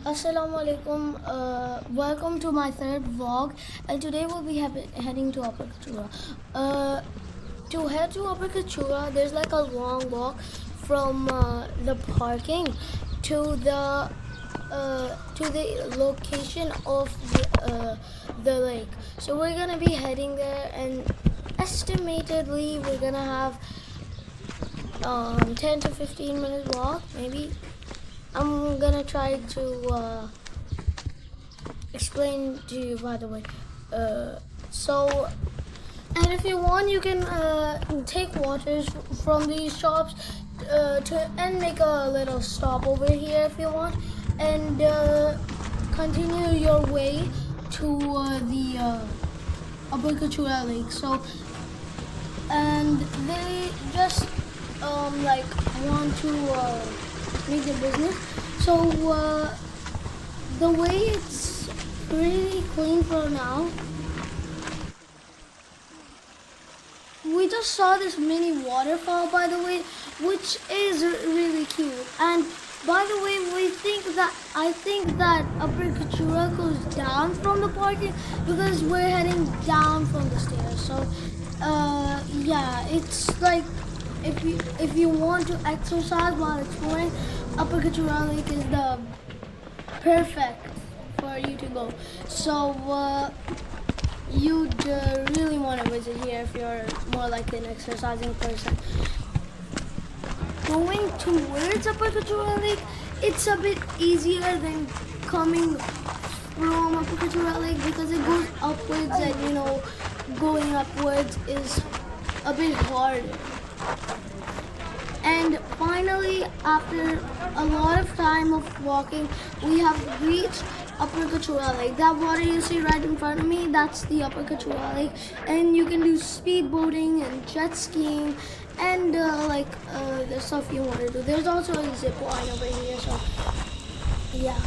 Assalamualaikum. Welcome to my third vlog, and today we'll be heading to Upper Kachura. To head to Upper Kachura, there's like a long walk from the parking to the location of the lake. So we're gonna be heading there, and estimatedly we're gonna have 10 to 15 minute walk, maybe. I'm gonna try to explain to you, by the way. And if you want, you can take waters from these shops and make a little stop over here if you want, and continue your way to the Upper Kachura Lake. So, and they just want to make the business. So the way it's pretty clean for now. We just saw this mini waterfall, by the way, which is really cute. And by the way, I think that Upper Kachura goes down from the parking because we're heading down from the stairs. So yeah, it's like if you want to exercise while exploring, Upper Kachura Lake is the perfect for you to go. So you'd really want to visit here if you're more like an exercising person. Going towards Upper Kachura Lake, it's a bit easier than coming from Upper Kachura Lake because it goes upwards, and going upwards is a bit harder. And finally, after a lot of time of walking, we have reached Upper Kachura Lake. That water you see right in front of me, that's the Upper Kachura Lake. And you can do speed boating and jet skiing and the stuff you want to do. There's also a zip line over here, so yeah.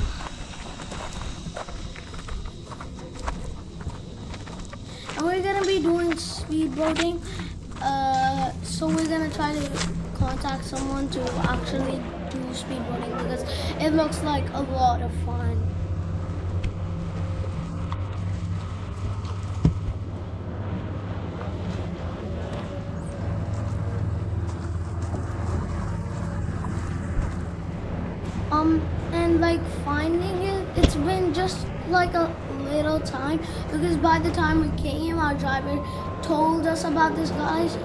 And we're gonna be doing speed boating. So we're gonna try to contact someone to actually do speedboating because it looks like a lot of fun. And finding it's been just like a little time because by the time we came, our driver told us about this guys.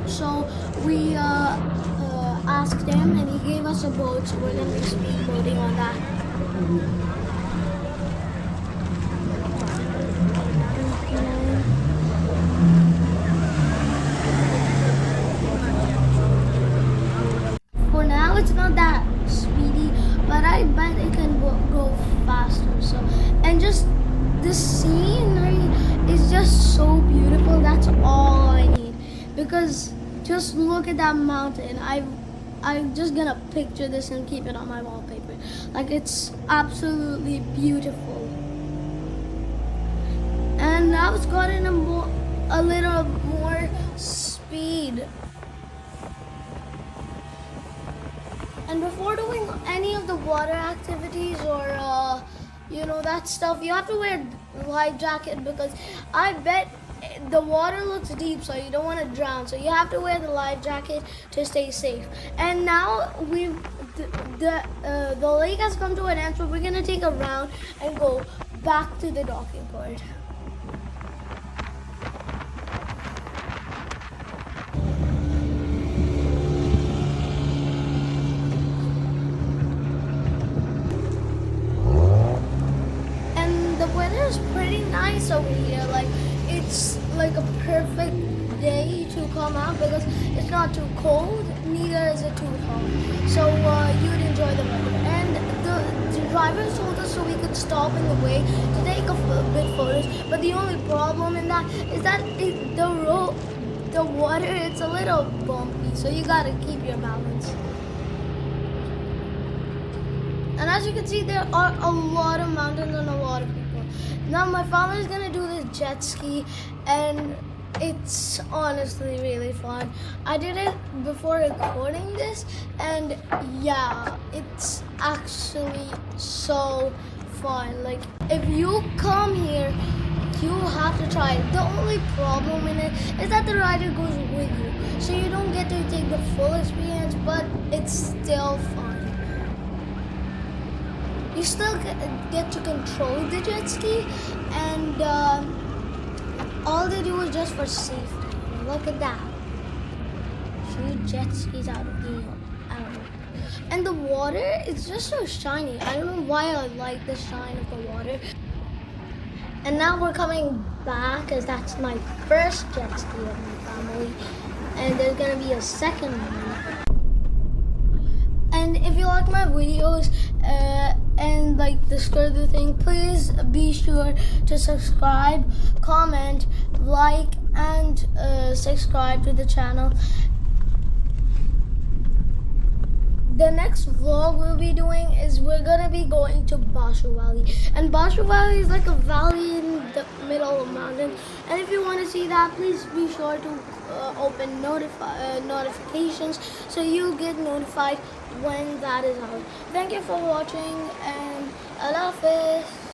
So we asked him, and he gave us a boat. So we're gonna be speedboating on that. For now, it's not that speedy, but I bet it can go faster. So, and just the scenery is just so beautiful. That's all I need, because just look at that mountain. I'm just gonna picture this and keep it on my wallpaper. Like, it's absolutely beautiful. And now it's gotten a little more speed. And before doing any of the water activities or that stuff, you have to wear a life jacket because I bet the water looks deep, so you don't want to drown. So you have to wear the life jacket to stay safe. And now the lake has come to an end, so we're gonna take a round and go back to the docking port. The weather is pretty nice over here. It's like a perfect day to come out because it's not too cold, neither is it too hot. So you'd enjoy the weather. And the drivers told us so we could stop in the way to take a bit photos. But the only problem in that is that the water, it's a little bumpy, so you gotta keep your balance. And as you can see, there are a lot of mountains and a lot of people. Now my father's gonna do this jet ski, and It's honestly really fun. I did it before recording this, and yeah, it's actually so fun. Like, if you come here, you have to try it. The only problem in it is that the rider goes with you, so you don't get to take the full experience, but it's still fun. You still get to control the jet ski, and all they do is just for safety. Look at that. Shoot jet skis out of the air. And the water is just so shiny. I don't know why I like the shine of the water. And now we're coming back, because that's my first jet ski of my family. And there's gonna be a second one. And if you like my videos and like the Skardu thing, please be sure to subscribe, comment, like, and subscribe to the channel. The next vlog we'll be doing is we're gonna be going to 𝗏𝗏𝗏 Valley, and 𝗏𝗏𝗏 Valley is like a valley in the middle of a mountain. And if you want to see that, please be sure to open notifications so you get notified when that is out. Thank you for watching, and Allah Hafiz.